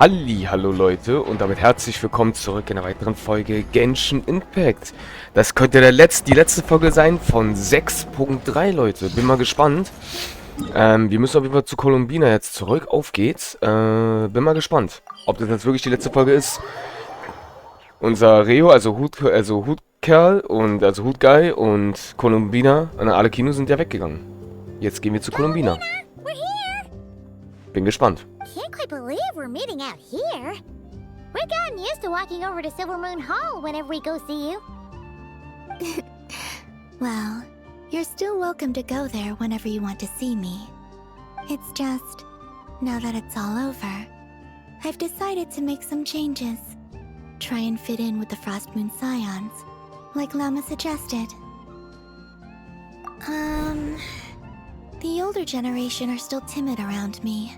Hallo Leute und damit herzlich willkommen zurück in einer weiteren Folge Genshin Impact. Das könnte die letzte Folge sein von 6.3, Leute. Bin mal gespannt. Wir müssen auf jeden Fall zu Columbina jetzt zurück. Auf geht's. Bin mal gespannt, ob das jetzt wirklich die letzte Folge ist. Unser Reo, also Hutkerl und also Hutguy und Columbina, alle Kinos sind ja weggegangen. Jetzt gehen wir zu Columbina. Bin gespannt. Can't quite believe we're meeting out here. We've gotten used to walking over to Silver Moon Hall whenever we go see you. Well, you're still welcome to go there whenever you want to see me. It's just, now that it's all over, I've decided to make some changes. Try and fit in with the Frost Moon Scions, like Llama suggested. The older generation are still timid around me.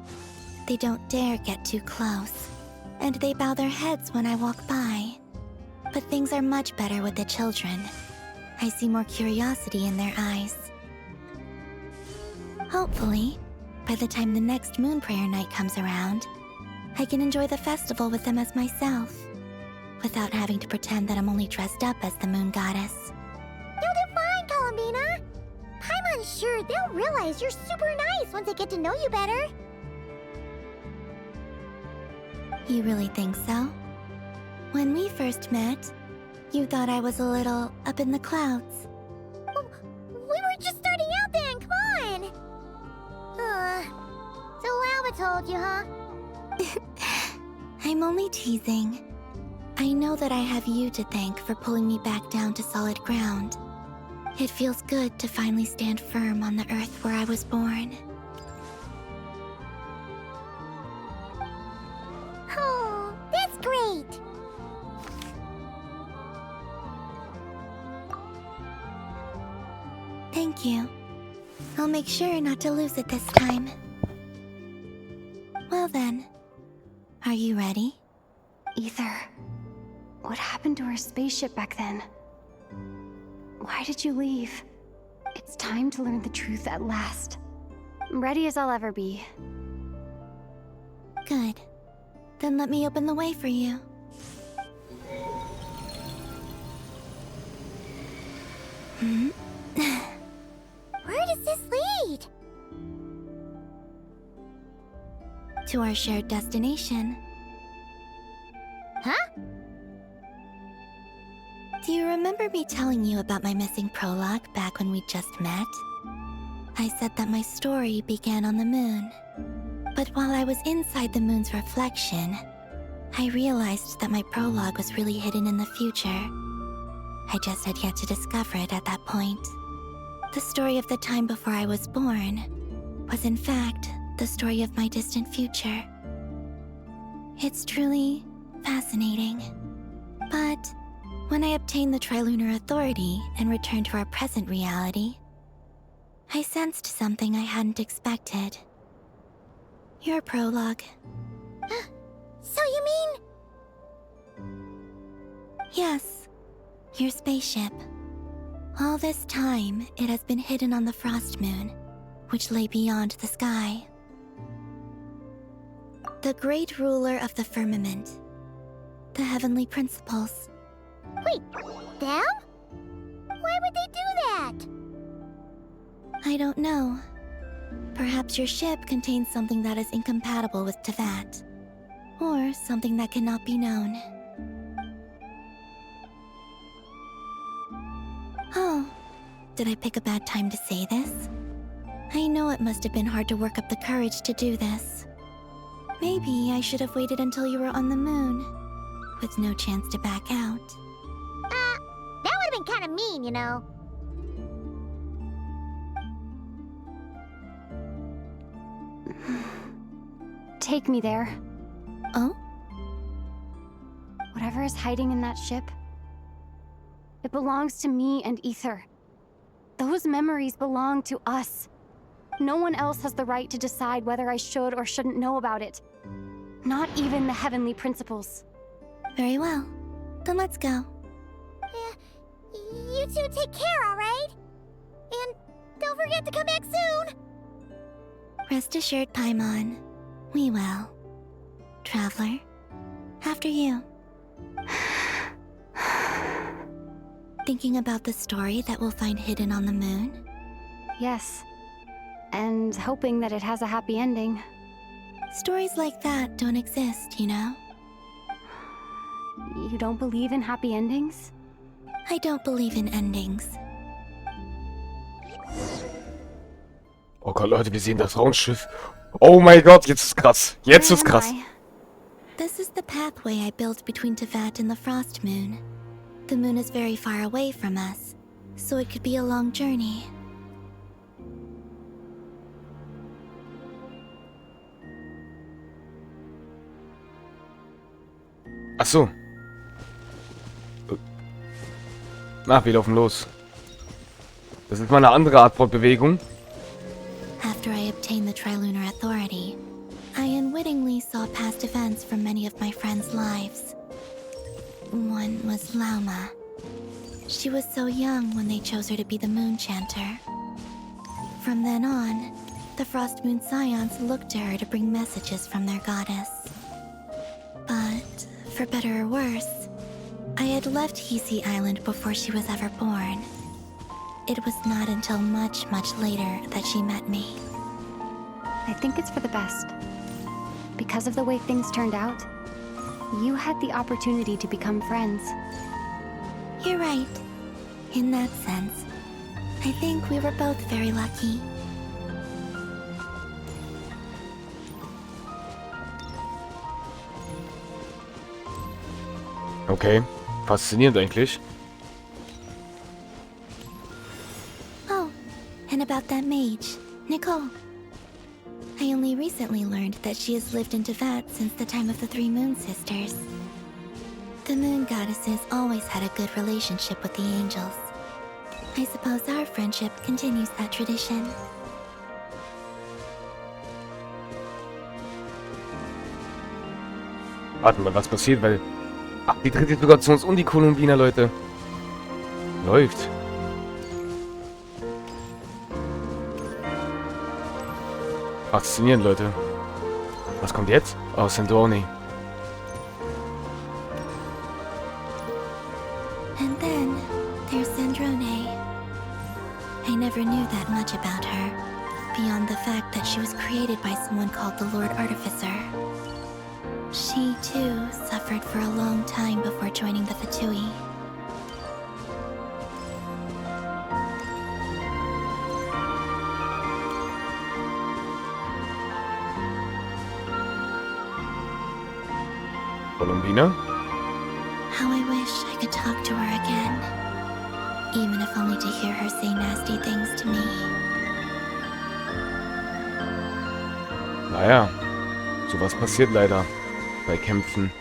They don't dare get too close, and they bow their heads when I walk by. But things are much better with the children. I see more curiosity in their eyes. Hopefully, by the time the next Moon Prayer Night comes around, I can enjoy the festival with them as myself, without having to pretend that I'm only dressed up as the Moon Goddess. You'll do fine, Columbina. Paimon's sure they'll realize you're super nice once they get to know you better. You really think so? When we first met, you thought I was a little up in the clouds. We were just starting out then, come on! So Llama told you, huh? I'm only teasing. I know that I have you to thank for pulling me back down to solid ground. It feels good to finally stand firm on the earth where I was born. Oh, that's great! Thank you. I'll make sure not to lose it this time. Well then, are you ready? Ether, what happened to our spaceship back then? Why did you leave? It's time to learn the truth at last. I'm ready as I'll ever be. Good. Then let me open the way for you. Where does this lead? To our shared destination. Huh? Do you remember me telling you about my missing prologue back when we just met? I said that my story began on the moon. But while I was inside the moon's reflection, I realized that my prologue was really hidden in the future. I just had yet to discover it at that point. The story of the time before I was born was in fact the story of my distant future. It's truly fascinating. But when I obtained the Trilunar Authority and returned to our present reality, I sensed something I hadn't expected. Your prologue. So you mean... Yes, your spaceship. All this time, it has been hidden on the Frost Moon, which lay beyond the sky. The great ruler of the firmament. The heavenly principles. Wait, them? Why would they do that? I don't know. Perhaps your ship contains something that is incompatible with Tevat. Or something that cannot be known. Oh, did I pick a bad time to say this? I know it must have been hard to work up the courage to do this. Maybe I should have waited until you were on the moon, with no chance to back out. That would have been kind of mean, you know. Take me there. Oh? Whatever is hiding in that ship, it belongs to me and Ether. Those memories belong to us. No one else has the right to decide whether I should or shouldn't know about it. Not even the heavenly principles. Very well. Then let's go. You two take care, alright? And don't forget to come back soon! Rest assured, Paimon. We will. Try traveler. After you. Thinking about the story that we'll find hidden on the moon? Yes. And hoping that it has a happy ending. Stories like that don't exist, you know? You don't believe in happy endings? I don't believe in endings. Oh Gott, Leute, wir sehen das Raumschiff. Oh mein Gott, jetzt ist krass. Jetzt ist Where am krass. I? This is the pathway I built between Teyvat and the Frost Moon. The moon is very far away from us, so it could be a long journey. Ach so. Na, wir laufen los. Das ist mal eine andere Art von Bewegung. After I obtained the Trilunar Authority, I unwittingly saw past events from many of my friends' lives. One was Lauma. She was so young when they chose her to be the Moon Chanter. From then on, the Frost Moon Scions looked to her to bring messages from their goddess. But, for better or worse, I had left Hisi Island before she was ever born. It was not until much, much later that she met me. I think it's for the best. Because of the way things turned out, you had the opportunity to become friends. You're right. In that sense, I think we were both very lucky. Okay, faszinierend eigentlich. Oh, and about that mage, Nicole. I only recently learned that she has lived in Teyvat since the time of the Three Moon Sisters. The Moon Goddesses always had a good relationship with the angels. I suppose our friendship continues that tradition. Warten mal, was passiert, weil... Ach, die tritt jetzt sogar zu uns und die Kolumbiner, Leute. Läuft. Faszinierend, Leute. Was kommt jetzt? Oh, Sandorni. And then, there's Sandrone. I never knew that much about her, beyond the fact that she was created by someone called the Lord Artificer. She, too, suffered for a long time before joining the Fatui. Kolumbiner? How I wish I could talk to her again. Even if only to hear her say nasty things to me. Naja, sowas passiert leider bei Kämpfen.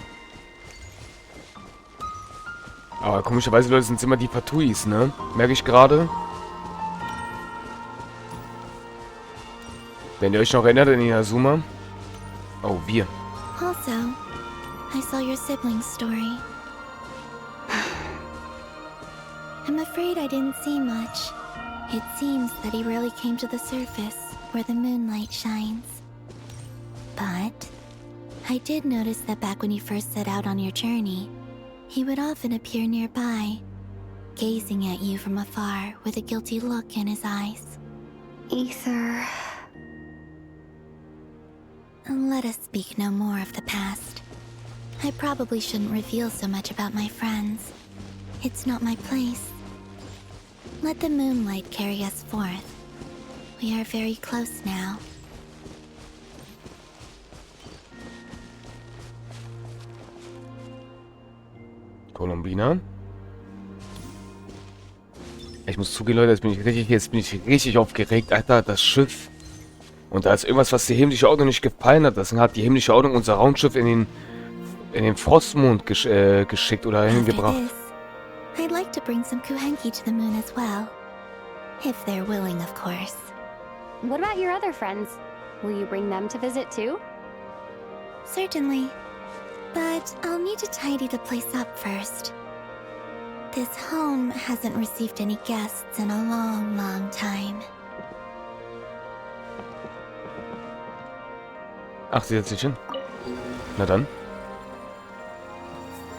Aber komischerweise, Leute, sind es immer die Fatuis, ne? Merke ich gerade. Wenn ihr euch noch erinnert an Inazuma. Oh, wir. Also, I saw your sibling's story. I'm afraid I didn't see much. It seems that he rarely came to the surface, where the moonlight shines. But I did notice that back when you first set out on your journey, he would often appear nearby, gazing at you from afar with a guilty look in his eyes. Ether... Let us speak no more of the past. I probably shouldn't reveal so much about my friends. It's not my place. Let the moonlight carry us forth. We are very close now. Kolumbiner. Ich muss zugeben, Leute, jetzt bin ich richtig aufgeregt. Alter, das Schiff. Und da ist irgendwas, was die himmlische Ordnung nicht gefallen hat. Deswegen hat die himmlische Ordnung unser Raumschiff in den Frostmond geschickt oder hingebracht. After this, I'd like to bring some Kuhenki to the moon as well. If they're willing, of course. What about your other friends? Will you bring them to visit too? Certainly. But I'll need to tidy the place up first. This home hasn't received any guests in a long, long time. Ach, sie setzt sich hin. Na dann.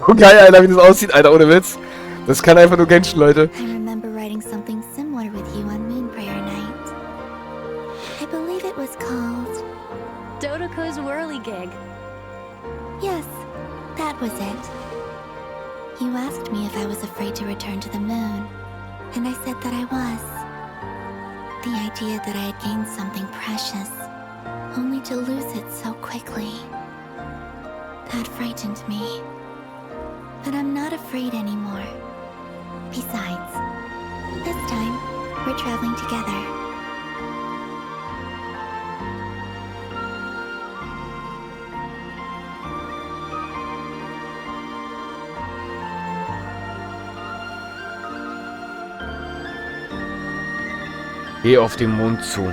Oh geil, Alter, wie das aussieht, Alter, ohne Witz. Das kann einfach nur Genshin, Leute. I remember writing something similar with you on Moon Prayer Night. I believe it was called... Dodoko's whirligig. Yes, that was it. You asked me if I was afraid to return to the moon, and I said that I was. The idea that I had gained something precious, only to lose it so quickly. That frightened me. But I'm not afraid anymore. Besides, this time, we're traveling together. Geh auf den Mond zu.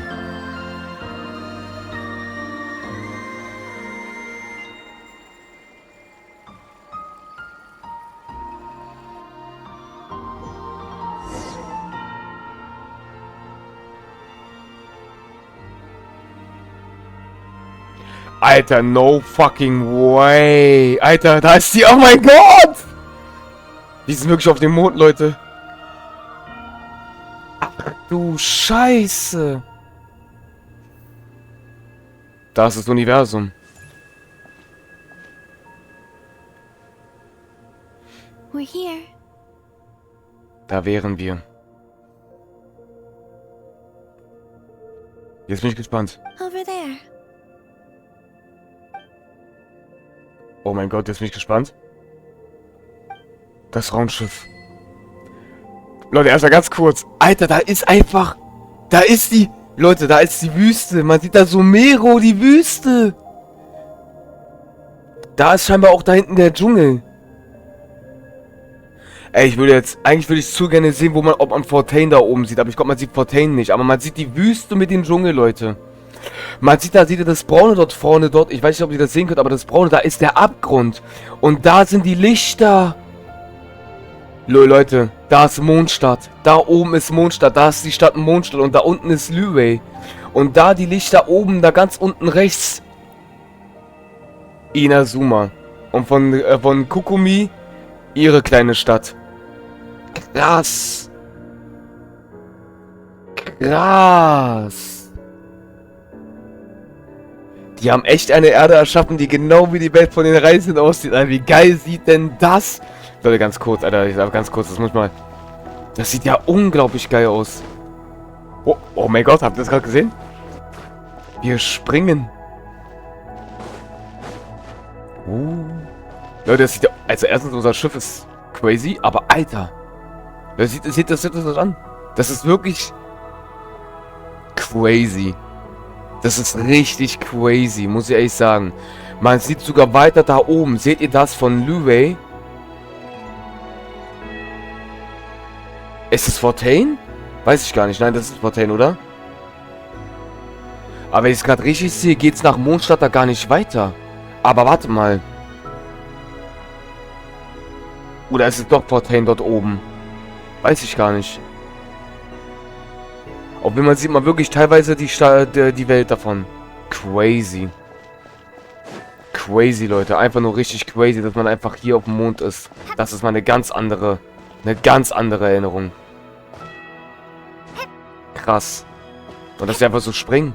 Alter, no fucking way. Alter, da ist die. Oh mein Gott! Die sind wirklich auf dem Mond, Leute. Ach du Scheiße. Da ist das Universum. We're here. Da wären wir. Jetzt bin ich gespannt. Over there. Oh mein Gott, jetzt bin ich gespannt. Das Raumschiff. Leute, erstmal ganz kurz. Alter, da ist einfach... Da ist die... Leute, da ist die Wüste. Man sieht da so Mero, die Wüste. Da ist scheinbar auch da hinten der Dschungel. Ey, ich würde jetzt... Eigentlich würde ich zu gerne sehen, ob man Fontaine da oben sieht. Aber ich glaube, man sieht Fontaine nicht. Aber man sieht die Wüste mit dem Dschungel, Leute. Man sieht, da seht ihr das Braune dort vorne, dort. Ich weiß nicht, ob ihr das sehen könnt, aber das Braune, da ist der Abgrund. Und da sind die Lichter. Leute, da ist Mondstadt. Da oben ist Mondstadt. Da ist die Stadt Mondstadt. Und da unten ist Lüwei. Und da die Lichter oben, da ganz unten rechts. Inazuma. Und von Kukumi, ihre kleine Stadt. Krass. Krass. Die haben echt eine Erde erschaffen, die genau wie die Welt von den Reisenden aussieht. Alter, wie geil sieht denn das? Leute, ganz kurz, Alter, ich sag ganz kurz, das muss ich mal... Das sieht ja unglaublich geil aus. Oh mein Gott, habt ihr das gerade gesehen? Wir springen. Leute, das sieht ja... Also erstens, unser Schiff ist crazy, aber Alter. Seht das an. Das ist wirklich... crazy. Das ist richtig crazy, muss ich ehrlich sagen. Man sieht sogar weiter da oben. Seht ihr das von Lüwei? Ist es Fontaine? Weiß ich gar nicht. Nein, das ist Fontaine, oder? Aber wenn ich es gerade richtig sehe, geht es nach Mondstadt da gar nicht weiter. Aber warte mal. Oder ist es doch Fontaine dort oben? Weiß ich gar nicht. Obwohl man sieht wirklich teilweise die Welt davon. Crazy. Crazy, Leute. Einfach nur richtig crazy, dass man einfach hier auf dem Mond ist. Das ist mal eine ganz andere Erinnerung. Krass. Und dass wir einfach so springen.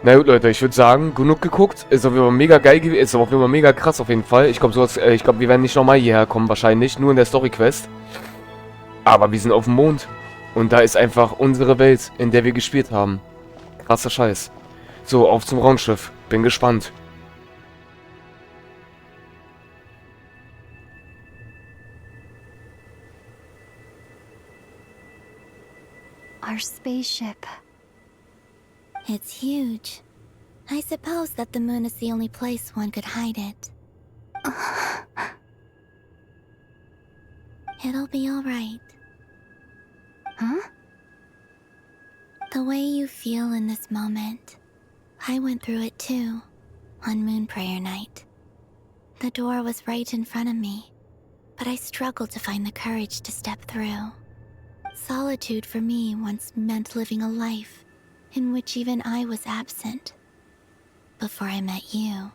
Na gut, Leute, ich würde sagen, genug geguckt. Ist auf jeden Fall mega geil gewesen. Ist auf jeden Fall mega krass auf jeden Fall. Ich glaube, wir werden nicht nochmal hierher kommen, wahrscheinlich. Nur in der Story-Quest. Aber wir sind auf dem Mond. Und da ist einfach unsere Welt, in der wir gespielt haben. Krasser Scheiß. So, auf zum Raumschiff. Bin gespannt. Our spaceship. It's huge. I suppose that the moon is the only place one could hide it. It'll be alright. Huh? The way you feel in this moment, I went through it too, on Moon Prayer Night. The door was right in front of me, but I struggled to find the courage to step through. Solitude for me once meant living a life in which even I was absent. Before I met you,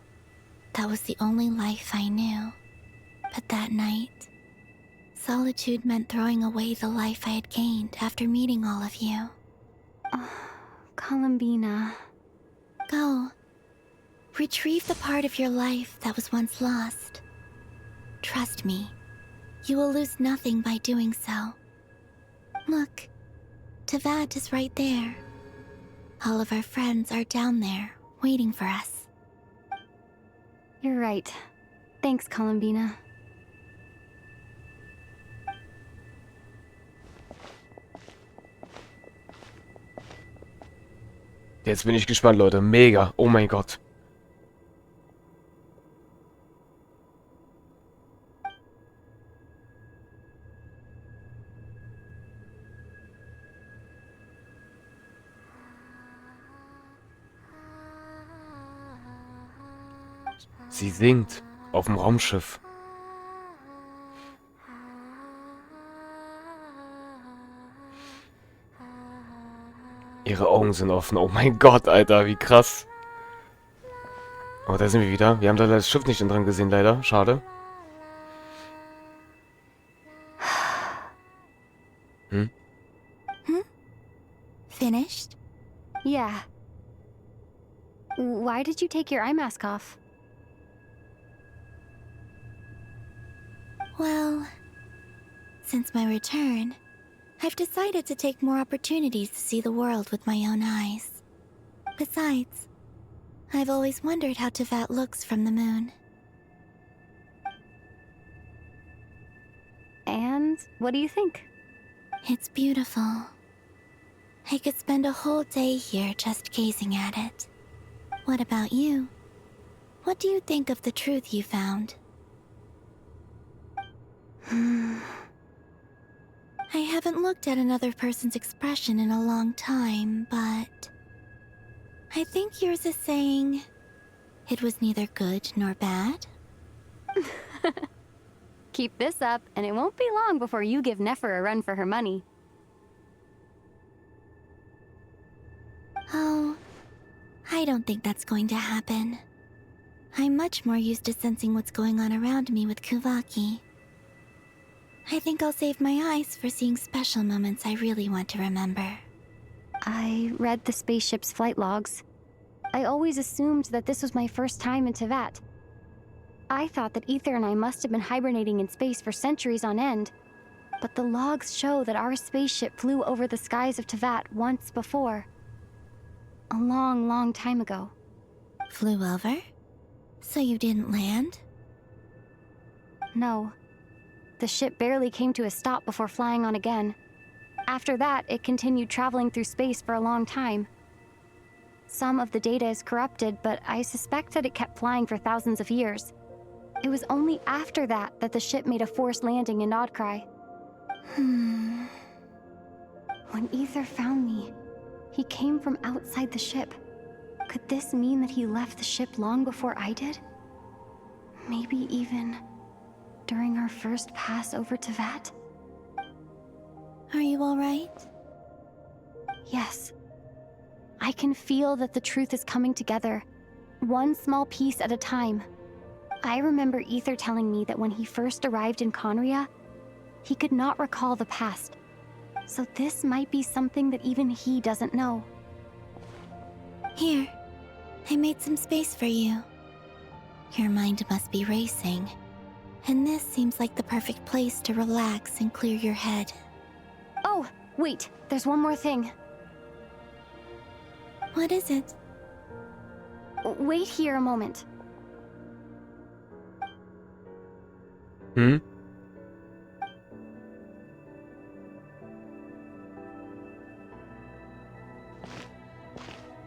that was the only life I knew. But that night, solitude meant throwing away the life I had gained after meeting all of you. Columbina. Go. Retrieve the part of your life that was once lost. Trust me, you will lose nothing by doing so. Look, Tevat is right there. All of our friends are down there, waiting for us. You're right. Thanks, Columbina. Jetzt bin ich gespannt, Leute. Mega. Oh mein Gott. Sie singt auf dem Raumschiff. Ihre Augen sind offen. Oh mein Gott, Alter, wie krass. Oh, da sind wir wieder. Wir haben da das Schiff nicht dran gesehen, leider. Schade. Finished? Yeah. Why did you take your eye mask off? Well, since my return, I've decided to take more opportunities to see the world with my own eyes. Besides, I've always wondered how Tevat looks from the moon. And what do you think? It's beautiful. I could spend a whole day here just gazing at it. What about you? What do you think of the truth you found? I haven't looked at another person's expression in a long time, but I think yours is saying it was neither good nor bad. Keep this up, and it won't be long before you give Nefer a run for her money. Oh, I don't think that's going to happen. I'm much more used to sensing what's going on around me with Kuvaki. I think I'll save my eyes for seeing special moments I really want to remember. I read the spaceship's flight logs. I always assumed that this was my first time in Tevat. I thought that Ether and I must have been hibernating in space for centuries on end. But the logs show that our spaceship flew over the skies of Tevat once before. A long, long time ago. Flew over? So you didn't land? No. The ship barely came to a stop before flying on again. After that, it continued traveling through space for a long time. Some of the data is corrupted, but I suspect that it kept flying for thousands of years. It was only after that that the ship made a forced landing in Nodcry. When Ether found me, he came from outside the ship. Could this mean that he left the ship long before I did? Maybe even during our first pass over Tevat? Are you alright? Yes. I can feel that the truth is coming together, one small piece at a time. I remember Ether telling me that when he first arrived in Conria, he could not recall the past. So this might be something that even he doesn't know. Here, I made some space for you. Your mind must be racing, and this seems like the perfect place to relax and clear your head. Oh, wait, there's one more thing. What is it? Wait here a moment.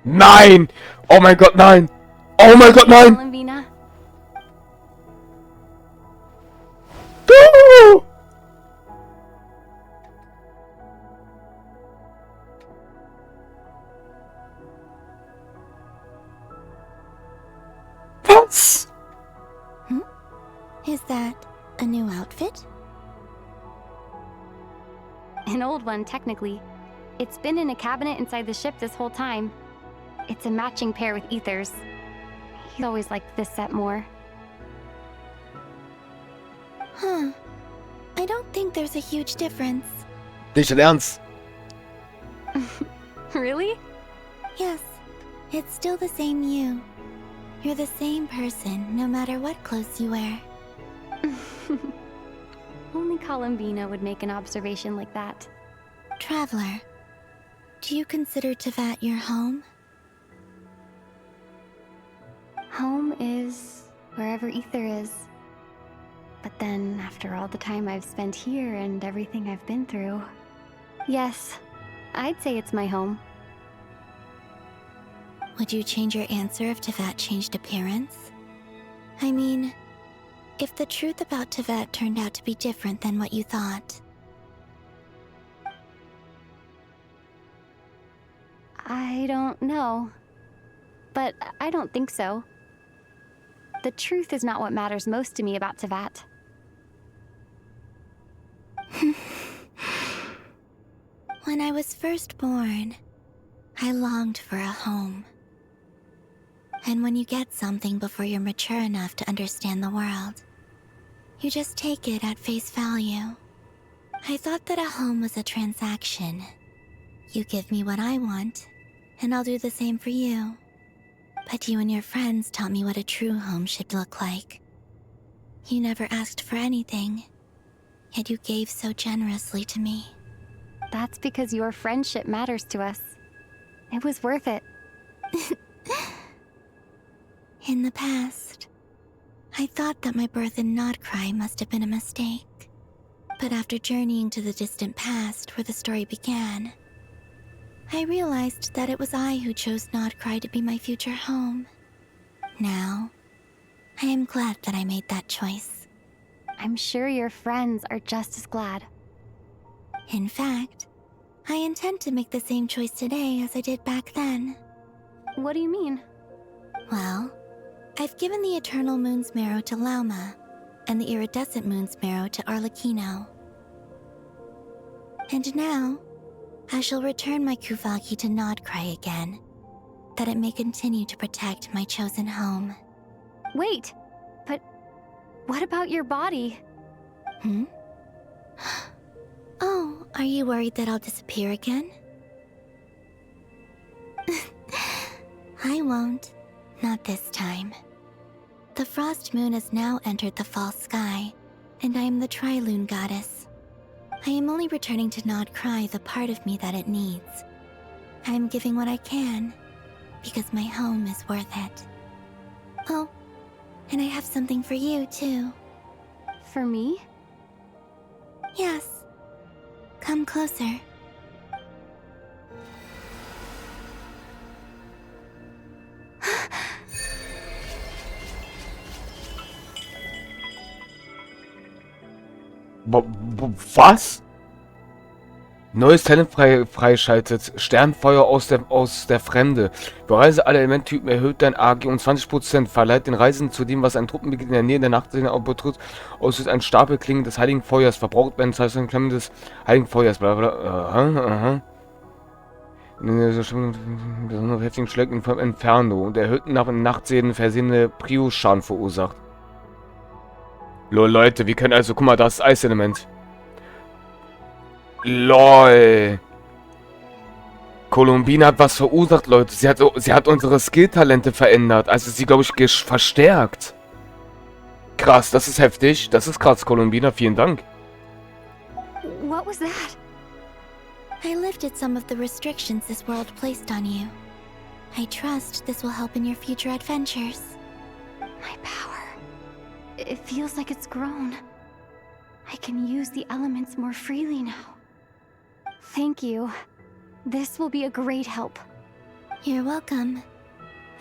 Nein! Oh mein Gott, nein! Oh mein Gott, nein! Columbina? Oh! Was? Is that a new outfit? An old one, technically. It's been in a cabinet inside the ship this whole time. It's a matching pair with Ether's. He's always liked this set more. I don't think there's a huge difference. Nicht in Ernst. Really? Yes, it's still the same you. You're the same person, no matter what clothes you wear. Only Columbina would make an observation like that. Traveler, do you consider Tevat your home? Home is wherever Ether is. But then, after all the time I've spent here and everything I've been through, yes, I'd say it's my home. Would you change your answer if Tevat changed appearance? I mean, if the truth about Tevat turned out to be different than what you thought. I don't know. But I don't think so. The truth is not what matters most to me about Tevat. When I was first born, I longed for a home. And when you get something before you're mature enough to understand the world, you just take it at face value. I thought that a home was a transaction. You give me what I want, and I'll do the same for you. But you and your friends taught me what a true home should look like. You never asked for anything, yet you gave so generously to me. That's because your friendship matters to us. It was worth it. In the past, I thought that my birth in Nodcry must have been a mistake. But after journeying to the distant past where the story began, I realized that it was I who chose Nodcry to be my future home. Now, I am glad that I made that choice. I'm sure your friends are just as glad. In fact, I intend to make the same choice today as I did back then. What do you mean? Well, I've given the Eternal Moon's Marrow to Lauma, and the Iridescent Moon's Marrow to Arlecchino. And now, I shall return my Kuvagi to Nodcry again, that it may continue to protect my chosen home. Wait, but what about your body? Oh, are you worried that I'll disappear again? I won't. Not this time. The Frost Moon has now entered the fall sky, and I am the Trilune Goddess. I am only returning to Nodcry the part of me that it needs. I am giving what I can, because my home is worth it. Oh, and I have something for you, too. For me? Yes. Come closer. Was? Neues Talent freischaltet. Sternfeuer aus der Fremde. Bereise alle Elementtypen, erhöht dein AG um 20%. Verleiht den Reisenden zu dem, was ein Truppenmitglied in der Nähe der Nachtsehne betritt. Auslöst ein Stapel Klingen des Heiligen Feuers. Verbraucht bei den Zeichen Klemmen des Heiligen Feuers. Blablabla. Besonders heftigen Schlägen vom Inferno. Und erhöhten nach Nachtsehnen versehene Prio-Schaden verursacht. Lol, Leute, wir können also, guck mal, das Eiselement. LOL. Columbina hat was verursacht, Leute. Sie hat unsere Skill-Talente verändert. Also sie, glaube ich, verstärkt. Krass, das ist heftig. Das ist krass, Columbina. Vielen Dank. What was that? I lifted some of the restrictions this world placed on you. I trust this will help in your future adventures. My power. It feels like it's grown. I can use the elements more freely now. Thank you. This will be a great help. You're welcome.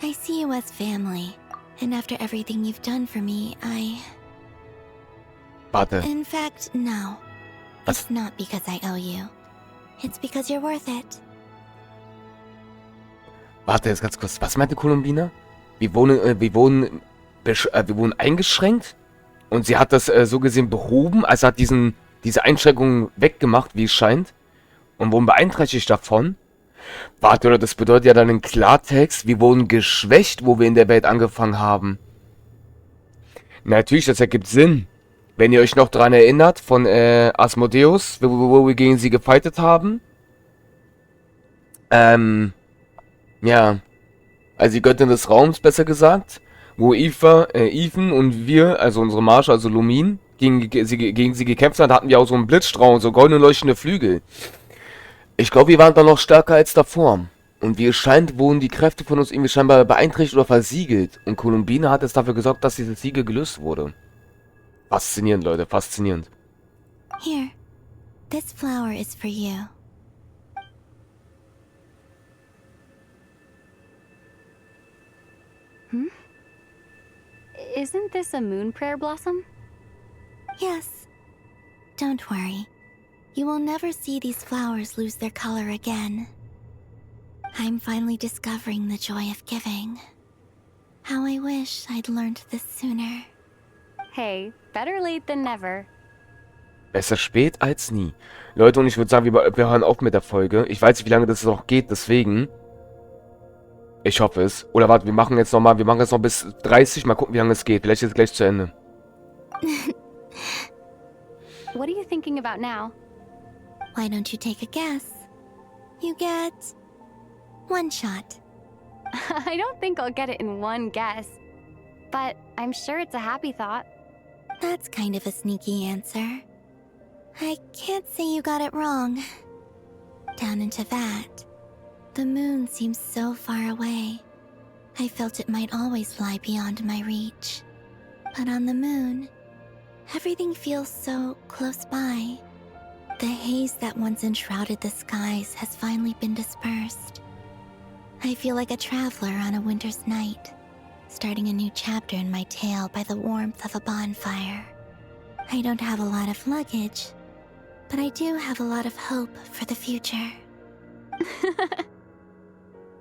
I see you as family, and after everything you've done for me, Warte. In fact, no. Was? It's not because I owe you. It's because you're worth it. Warte, jetzt ganz kurz. Was meinte Columbina? Wir wurden eingeschränkt und sie hat das so gesehen behoben, also hat diese Einschränkungen weggemacht, wie es scheint, und wurden beeinträchtigt davon. Warte, oder das bedeutet ja dann in Klartext, wir wurden geschwächt, wo wir in der Welt angefangen haben. Natürlich, das ergibt Sinn. Wenn ihr euch noch dran erinnert, von Asmodeus, wo wir gegen sie gefightet haben. Ja. Also die Göttin des Raums, besser gesagt. Wo Ethan und wir, also unsere Masho, also Lumin, gegen sie gekämpft haben, hatten wir auch so einen Blitzstrahl und so goldene leuchtende Flügel. Ich glaube, wir waren da noch stärker als davor. Und wie es scheint, wurden die Kräfte von uns irgendwie scheinbar beeinträchtigt oder versiegelt. Und Columbine hat es dafür gesorgt, dass dieses Siegel gelöst wurde. Faszinierend, Leute, faszinierend. Here, this flower is for you. Isn't this a moon prayer blossom? Yes. Don't worry. You will never see these flowers lose their color again. I'm finally discovering the joy of giving. How I wish I'd learned this sooner. Hey, better late than never. Besser spät als nie. Leute, und ich würde sagen, wir hören auf mit der Folge. Ich weiß nicht, wie lange das noch geht, deswegen. Ich hoffe es. Oder warte, wir machen jetzt noch bis 30. Mal gucken, wie lange es geht. Vielleicht ist es gleich zu Ende. What are you thinking about now? Why don't you take a guess? You get one shot. I don't think I'll get it in one guess. But I'm sure it's a happy thought. That's kind of a sneaky answer. I can't say you got it wrong. Down into that, the moon seems so far away. I felt it might always lie beyond my reach. But on the moon, everything feels so close by. The haze that once enshrouded the skies has finally been dispersed. I feel like a traveler on a winter's night, starting a new chapter in my tale by the warmth of a bonfire. I don't have a lot of luggage, but I do have a lot of hope for the future.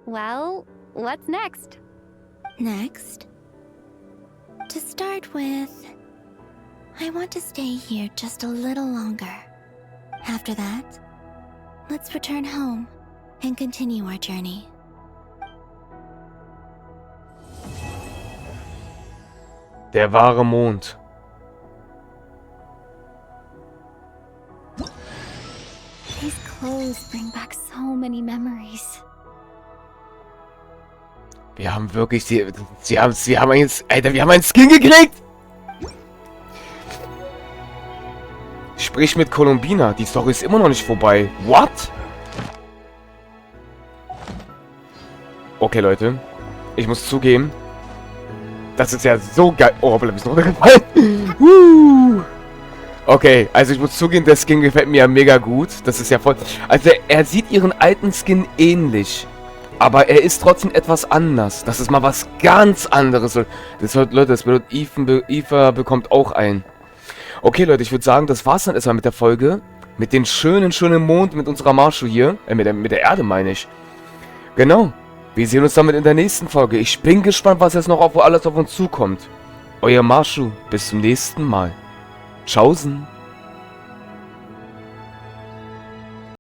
Well, what's next? Next? To start with, I want to stay here just a little longer. After that, let's return home and continue our journey. Der wahre Mond. These clothes bring back so many memories. Wir haben wirklich, sie haben jetzt, Alter, wir haben einen Skin gekriegt! Sprich mit Columbina, die Story ist immer noch nicht vorbei. What? Okay, Leute. Ich muss zugeben, das ist ja so geil. Oh, hoppla, bist du runtergefallen? Okay, also ich muss zugeben, der Skin gefällt mir ja mega gut. Das ist ja voll... Also er sieht ihren alten Skin ähnlich. Aber er ist trotzdem etwas anders. Das ist mal was ganz anderes. Das wird, Leute, das bedeutet, Eva bekommt auch einen. Okay, Leute, ich würde sagen, das war's dann erstmal mit der Folge. Mit dem schönen Mond, mit unserer Masho hier. Mit der Erde, meine ich. Genau. Wir sehen uns damit in der nächsten Folge. Ich bin gespannt, was jetzt noch alles auf uns zukommt. Euer Masho. Bis zum nächsten Mal. Tschaußen.